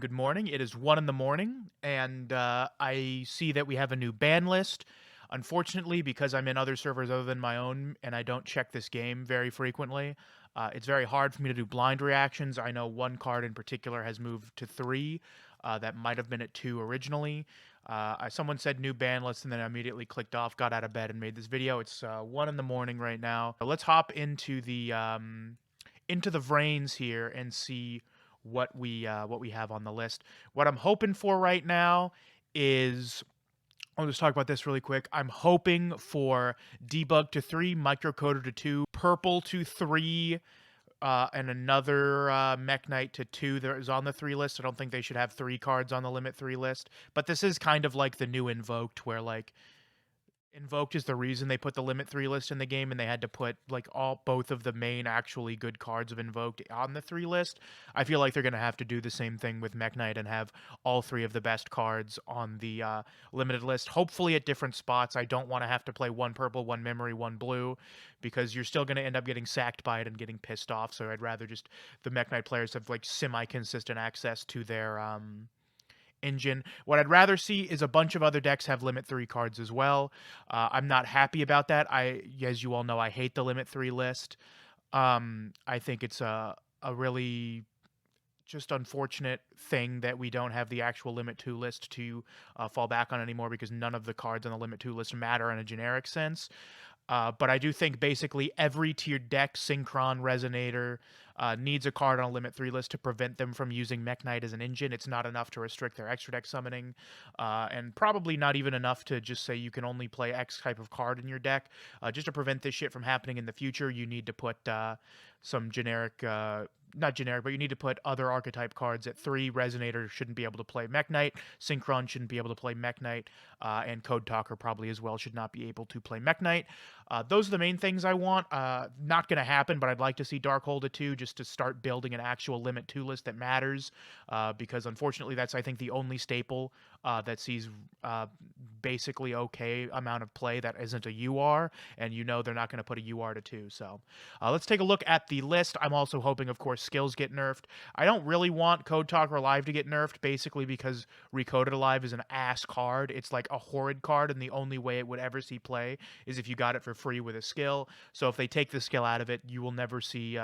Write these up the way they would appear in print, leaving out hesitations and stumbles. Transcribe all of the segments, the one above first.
Good morning. It is 1 in the morning, and I see that we have a new ban list. Unfortunately, because I'm in other servers other than my own, and I don't check this game very frequently, it's very hard for me to do blind reactions. I know one card in particular has moved to 3. That might have been at 2 originally. Someone said new ban list, and then I immediately clicked off, got out of bed, and made this video. It's 1 in the morning right now. Let's hop into the Vrains here and see what we have on the list. What I'm hoping for right now is I'll just talk about this really quick. I'm hoping for debug to 3, microcoder to 2, purple to 3, and another Mech Knight to 2 that is on the 3 list. I don't think they should have 3 cards on the limit 3 list, but this is kind of like the new Invoked, where like Invoked is the reason they put the limit 3 list in the game, and they had to put like both of the main actually good cards of Invoked on the 3 list. I feel like they're going to have to do the same thing with Mech Knight and have all 3 of the best cards on the limited list, hopefully at different spots. I don't want to have to play one purple, one memory, one blue, because you're still going to end up getting sacked by it and getting pissed off. So I'd rather just the Mech Knight players have like semi-consistent access to their engine. What I'd rather see is a bunch of other decks have limit 3 cards as well. I'm not happy about that. As you all know, I hate the limit 3 list. I think it's a really just unfortunate thing that we don't have the actual limit 2 list to fall back on anymore, because none of the cards on the limit 2 list matter in a generic sense. But I do think basically every tiered deck, Synchron, Resonator, needs a card on a limit 3 list to prevent them from using Mech Knight as an engine. It's not enough to restrict their extra deck summoning, and probably not even enough to just say you can only play X type of card in your deck. Just to prevent this shit from happening in the future, you need to put some generic not generic, but you need to put other archetype cards at 3. Resonator shouldn't be able to play Mech Knight. Synchron shouldn't be able to play Mech Knight. And Code Talker probably as well should not be able to play Mech Knight. Those are the main things I want. Not going to happen, but I'd like to see Darkhold at 2 just to start building an actual limit 2 list that matters. Because unfortunately, that's, I think, the only staple that sees basically okay amount of play that isn't a UR. And you know they're not going to put a UR to 2. So let's take a look at the list. I'm also hoping, of course, skills get nerfed. I don't really want Code Talker Alive to get nerfed, basically because Recoded Alive is an ass card. It's like a horrid card, and the only way it would ever see play is if you got it for free with a skill. So if they take the skill out of it, you will never see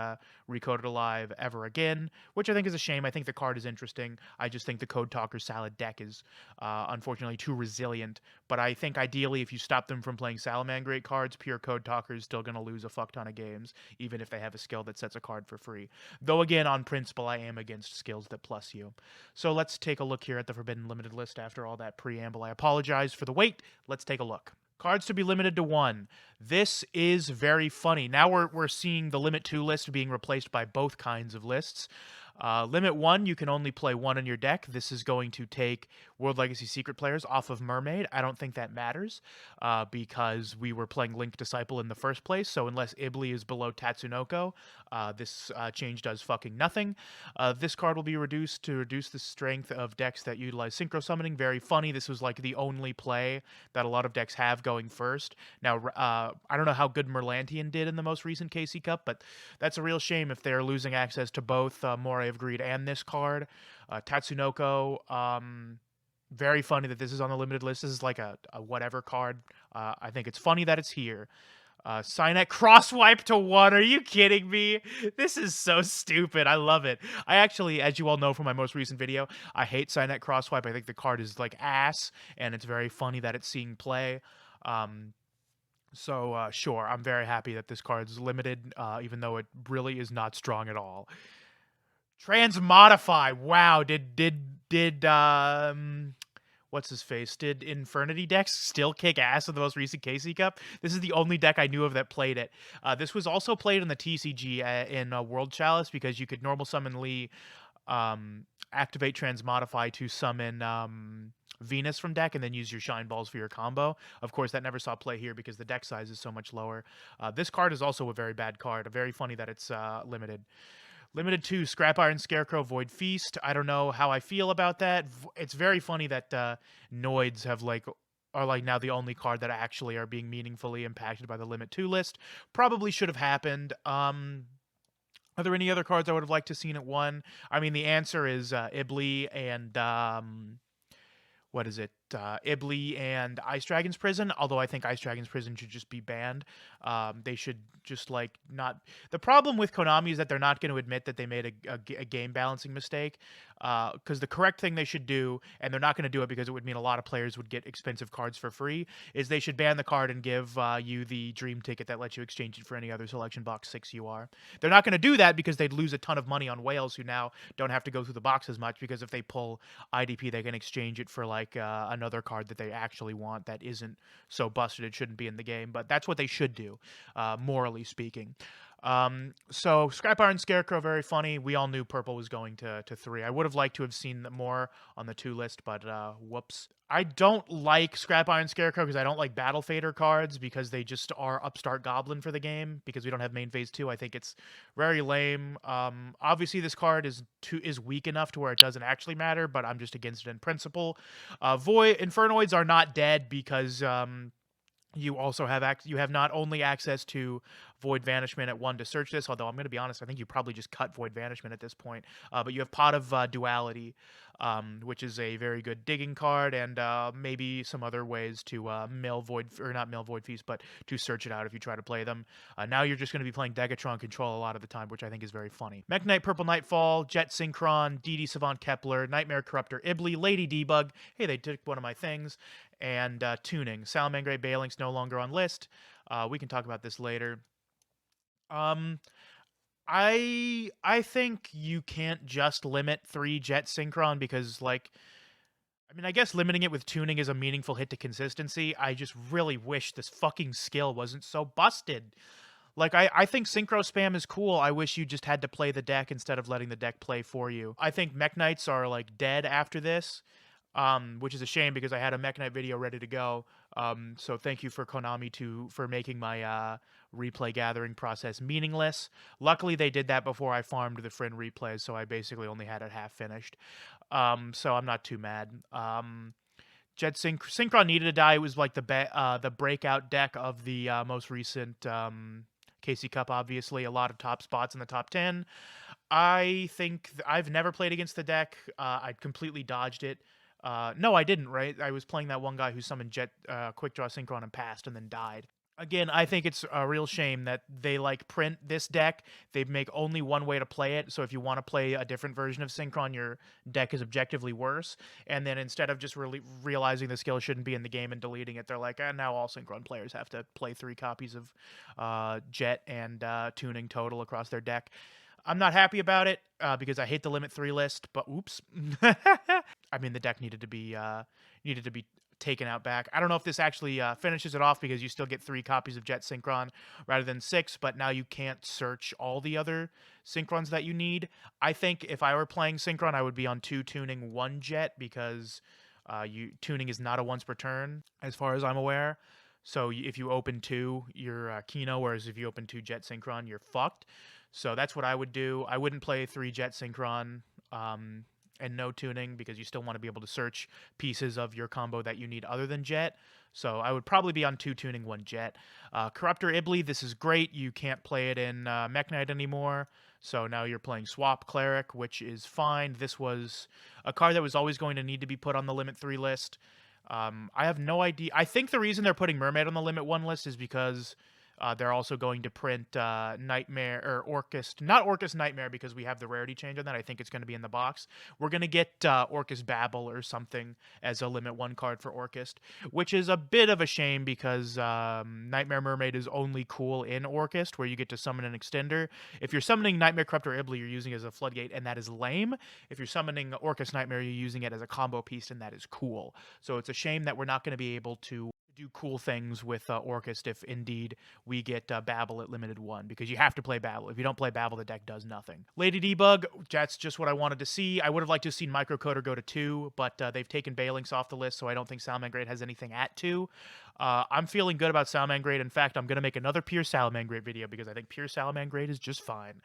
Recoded Alive ever again, which I think is a shame. I think the card is interesting. I just think the Code Talker Salad deck is unfortunately too resilient. But I think ideally, if you stop them from playing Salamangreat cards, pure Code Talker is still going to lose a fuck ton of games, even if they have a skill that sets a card for free. Though again, on principle, I am against skills that plus you. So let's take a look here at the Forbidden Limited list after all that preamble. I apologize for the wait. Let's take a look. Cards to be limited to 1. This is very funny. Now we're seeing the limit 2 list being replaced by both kinds of lists. Limit 1, you can only play 1 in your deck. This is going to take World Legacy Secret players off of Mermaid. I don't think that matters because we were playing Link Disciple in the first place, so unless Ibli is below Tatsunoko, this change does fucking nothing. This card will be reduced to reduce the strength of decks that utilize Synchro Summoning. Very funny. This was like the only play that a lot of decks have going first. Now, I don't know how good Merlantian did in the most recent KC Cup, but that's a real shame if they're losing access to both Moray of Greed and this card. Tatsunoko, very funny that this is on the limited list. This is like a whatever card. I think it's funny that it's here. Cynet crosswipe to 1. Are you kidding me? This is so stupid. I love it. I actually, as you all know from my most recent video, I hate Cynet crosswipe. I think the card is like ass, and it's very funny that it's seeing play. So sure, I'm very happy that this card is limited, even though it really is not strong at all. Transmodify. Wow. Did what's his face? Did Infernity decks still kick ass in the most recent KC Cup? This is the only deck I knew of that played it. This was also played in the TCG in World Chalice, because you could normal summon Lee, activate Transmodify to summon Venus from deck, and then use your Shine Balls for your combo. Of course, that never saw play here because the deck size is so much lower. This card is also a very bad card. Very funny that it's limited. Limited 2, Scrap Iron Scarecrow, Void Feast. I don't know how I feel about that. It's very funny that Noids are like now the only card that actually are being meaningfully impacted by the Limit 2 list. Probably should have happened. Are there any other cards I would have liked to seen at 1? I mean, the answer is Ibli and what is it? Ibli and Ice Dragon's Prison. Although I think Ice Dragon's Prison should just be banned. They should just like not. The problem with Konami is that they're not going to admit that they made a game balancing mistake. Because the correct thing they should do, and they're not going to do it because it would mean a lot of players would get expensive cards for free, is they should ban the card and give you the dream ticket that lets you exchange it for any other selection box 6 UR. They're not going to do that because they'd lose a ton of money on whales who now don't have to go through the box as much, because if they pull IDP, they can exchange it for like another card that they actually want that isn't so busted it shouldn't be in the game. But that's what they should do, morally speaking. So Scrap Iron Scarecrow, very funny. We all knew purple was going to 3. I would have liked to have seen more on the 2 list, but whoops. I don't like Scrap Iron Scarecrow because I don't like Battle Fader cards, because they just are Upstart Goblin for the game, because we don't have main phase 2. I think it's very lame. Obviously this card is weak enough to where it doesn't actually matter, but I'm just against it in principle. Void Infernoids are not dead because you also have you have not only access to Void Vanishment at 1 to search this, although I'm going to be honest, I think you probably just cut Void Vanishment at this point, but you have Pot of Duality, which is a very good digging card, and maybe some other ways to mill Void, or not mill Void Feast, but to search it out if you try to play them. Now you're just going to be playing Degatron Control a lot of the time, which I think is very funny. Mech Knight Purple Nightfall, Jet Synchron, DD Savant Kepler, Nightmare Corruptor Ibli, Lady Debug, hey, they took one of my things, and Tuning. Salamangreat Bailink's no longer on list. We can talk about this later. I think you can't just limit 3 Jet Synchron, because, like, I mean, I guess limiting it with Tuning is a meaningful hit to consistency. I just really wish this fucking skill wasn't so busted. Like, I think Synchro Spam is cool. I wish you just had to play the deck instead of letting the deck play for you. I think Mech Knights are, like, dead after this, which is a shame because I had a Mech Knight video ready to go. So thank you for Konami for making my replay gathering process meaningless. Luckily, they did that before I farmed the friend replays, so I basically only had it half finished. So I'm not too mad. Jet Synchron needed to die. It was like the breakout deck of the most recent KC Cup, obviously. A lot of top spots in the top 10. I think I've never played against the deck. I completely dodged it. No, I didn't, right? I was playing that one guy who summoned Jet Quick Draw Synchron and passed and then died. Again, I think it's a real shame that they like print this deck. They make only one way to play it. So if you want to play a different version of Synchron, your deck is objectively worse. And then instead of just really realizing the skill shouldn't be in the game and deleting it, they're like, now all Synchron players have to play 3 copies of Jet and Tuning total across their deck. I'm not happy about it because I hate the limit 3 list, but oops. I mean, the deck needed to be taken out back. I don't know if this actually finishes it off, because you still get 3 copies of Jet Synchron rather than 6, but now you can't search all the other Synchrons that you need. I think if I were playing Synchron, I would be on 2 Tuning, 1 Jet, because Tuning is not a once per turn, as far as I'm aware. So if you open 2, you're Kino, whereas if you open 2 Jet Synchron, you're fucked. So that's what I would do. I wouldn't play 3 Jet Synchron and no Tuning, because you still want to be able to search pieces of your combo that you need other than Jet. So I would probably be on 2 Tuning, 1 Jet. Corruptor Ibli, this is great. You can't play it in Mech Knight anymore. So now you're playing Swap Cleric, which is fine. This was a card that was always going to need to be put on the Limit 3 list. I have no idea. I think the reason they're putting Mermaid on the Limit 1 list is because they're also going to print Nightmare, or Orcust. Not Orcust Nightmare, because we have the rarity change on that. I think it's going to be in the box. We're going to get Orcust Babel or something as a Limit 1 card for Orcust, which is a bit of a shame because Nightmare Mermaid is only cool in Orcust, where you get to summon an extender. If you're summoning Nightmare Corruptor Ibli, you're using it as a floodgate, and that is lame. If you're summoning Orcust Nightmare, you're using it as a combo piece, and that is cool. So it's a shame that we're not going to be able to do cool things with Orcust if indeed we get Babel at limited 1, because you have to play Babel. If you don't play Babel, the deck does nothing. Lady Debug, that's just what I wanted to see. I would have liked to have seen Microcoder go to 2, but they've taken Balinks off the list, so I don't think Salamangreat has anything at 2. I'm feeling good about Salamangreat. In fact, I'm going to make another Pure Salamangreat video, because I think Pure Salamangreat is just fine.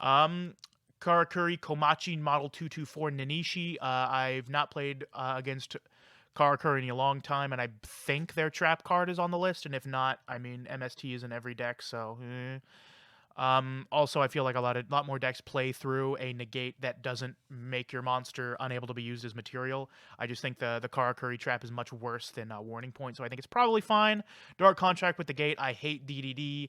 Karakuri Komachi Model 224 Nanishi. I've not played against Karakuri in a long time, and I think their trap card is on the list, and if not, I mean, MST is in every deck, so Also, I feel like a lot more decks play through a negate that doesn't make your monster unable to be used as material. I just think the Karakuri trap is much worse than Warning Point, so I think it's probably fine. Dark Contract with the gate, I hate DDD.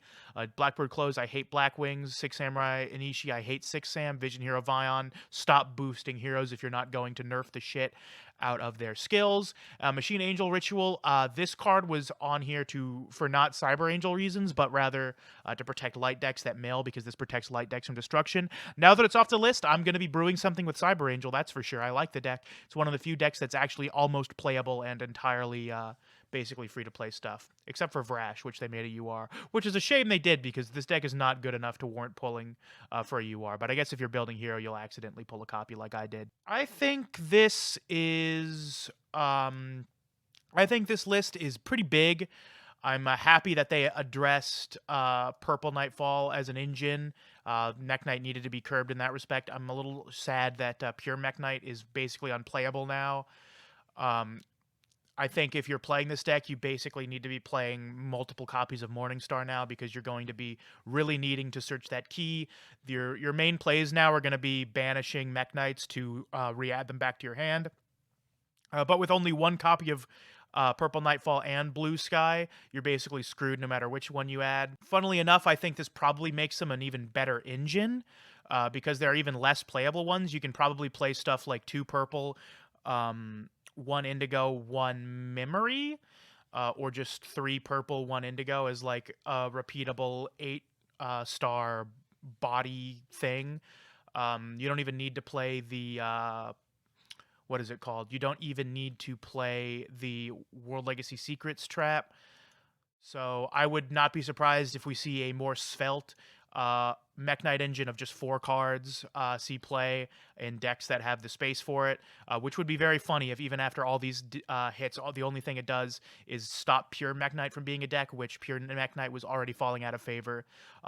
Blackbird Close, I hate Black Wings. Six Samurai Inishi, I hate Six Sam. Vision Hero Vion, stop boosting heroes if you're not going to nerf the shit out of their skills. Machine Angel Ritual, this card was on here for not Cyber Angel reasons, but rather to protect light decks that mill, because this protects light decks from destruction. Now that it's off the list, I'm going to be brewing something with Cyber Angel, that's for sure. I like the deck. It's one of the few decks that's actually almost playable and entirely basically free-to-play stuff, except for Vrash, which they made a UR, which is a shame they did, because this deck is not good enough to warrant pulling for a UR, but I guess if you're building Hero, you'll accidentally pull a copy like I did. I think this list is pretty big. I'm happy that they addressed Purple Nightfall as an engine. Mech Knight needed to be curbed in that respect. I'm a little sad that Pure Mech Knight is basically unplayable now. Um, I think if you're playing this deck, you basically need to be playing multiple copies of Morningstar now, because you're going to be really needing to search that key. Your main plays now are going to be banishing Mech Knights to re-add them back to your hand. But with only one copy of Purple Nightfall and Blue Sky, you're basically screwed no matter which one you add. Funnily enough, I think this probably makes them an even better engine, because there are even less playable ones. You can probably play stuff like 2 purple, 1 indigo, 1 memory, or just 3 purple, 1 indigo as like a repeatable 8 star body thing. You don't even need to play the what is it called? You don't even need to play the World Legacy Secrets trap. So I would not be surprised if we see a more svelte Mech Knight engine of just 4 cards see play in decks that have the space for it, which would be very funny if even after all these hits, the only thing it does is stop Pure Mech Knight from being a deck, which Pure Mech Knight was already falling out of favor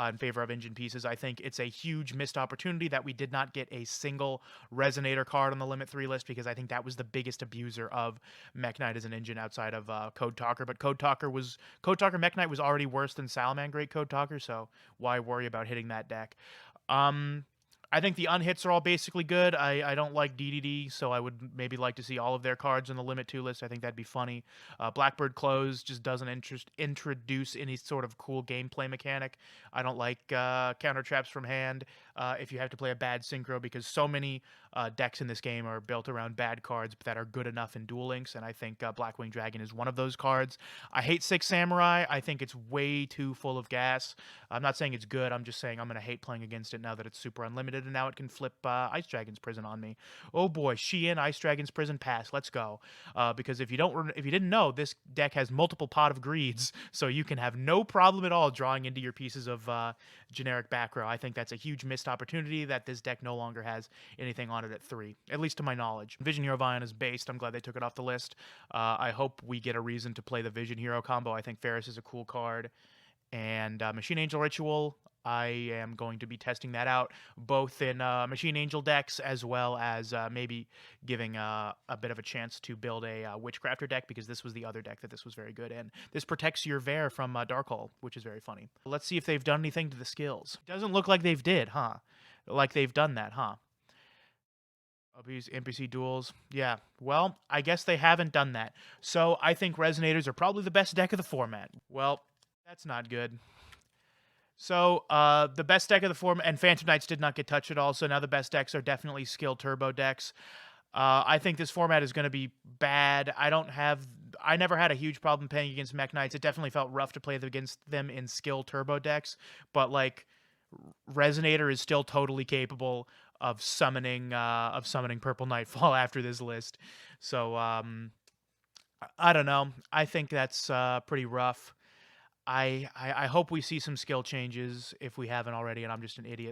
in favor of engine pieces. I think it's a huge missed opportunity that we did not get a single Resonator card on the Limit 3 list, because I think that was the biggest abuser of Mech Knight as an engine outside of Code Talker. But Code Talker Mech Knight was already worse than Salamangreat Code Talker, so why worry about hitting that deck? I think the unhits are all basically good. I don't like DDD, so I would maybe like to see all of their cards in the Limit 2 list. I think that'd be funny. Blackbird Close just doesn't introduce any sort of cool gameplay mechanic. I don't like counter traps from hand if you have to play a bad synchro, because so many decks in this game are built around bad cards that are good enough in Duel Links, and I think Blackwing Dragon is one of those cards. I hate Six Samurai. I think it's way too full of gas. I'm not saying it's good. I'm just saying I'm going to hate playing against it now that it's super unlimited, and now it can flip Ice Dragon's Prison on me. Oh boy, Shein, Ice Dragon's Prison, pass. Let's go. Because if you didn't know, this deck has multiple Pot of Greeds, so you can have no problem at all drawing into your pieces of generic back row. I think that's a huge missed opportunity that this deck no longer has anything on it at 3, at least to my knowledge. Vision Hero Vion is based. I'm glad they took it off the list. I hope we get a reason to play the Vision Hero combo. I think Ferris is a cool card. And Machine Angel Ritual, I am going to be testing that out, both in Machine Angel decks, as well as maybe giving a bit of a chance to build a Witchcrafter deck, because this was the other deck that this was very good in. This protects your Vare from Darkhold, which is very funny. Let's see if they've done anything to the skills. Doesn't look like they've done that, huh? Abuse NPC duels. Yeah, well, I guess they haven't done that. So I think Resonators are probably the best deck of the format. Well, that's not good. So, the best deck of the format, and Phantom Knights did not get touched at all, so now the best decks are definitely skill turbo decks. I think this format is going to be bad. I never had a huge problem playing against Mech Knights. It definitely felt rough to play against them in skill turbo decks, but like, Resonator is still totally capable of summoning Purple Nightfall after this list. So, I don't know. I think that's pretty rough. I hope we see some skill changes if we haven't already, and I'm just an idiot.